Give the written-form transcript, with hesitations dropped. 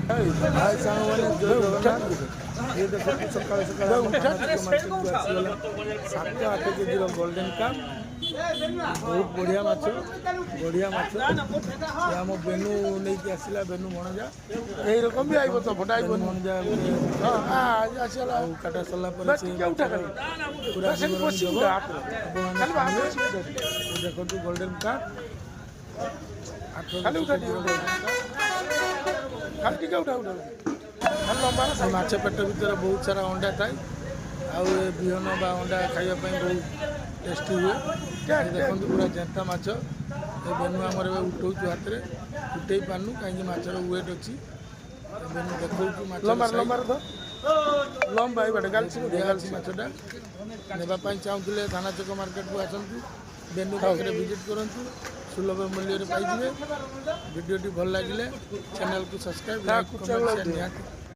भाई सामने जो ये देखो सकाल सकाल 7-8 केजी गोल्डन काप बहुत बढ़िया माछ आम बेनू नहीं आसला बेनू भणजा यही रकम भी आइब तो फटा भणजा आसला काटा सरला पूरा देखो गोल्डन काप माछ पेट भर बहुत सारा अंडा थाए आहन बा अंडा खाइबा बहुत टेस्टी हुए देखो पूरा जेंता माछ बेनू आमर उठाऊ हाथ में उठे पार्नु कहीं माछर वेट अच्छी बेनू देखा लंबा गालसी माछटा नापी चाहूले थाना चक मार्केट को आसतु बेनू पाखे विजिट करूँ सुलभ मूल्य पाइबे वीडियो भल लगे चैनल को सब्सक्राइब निहाती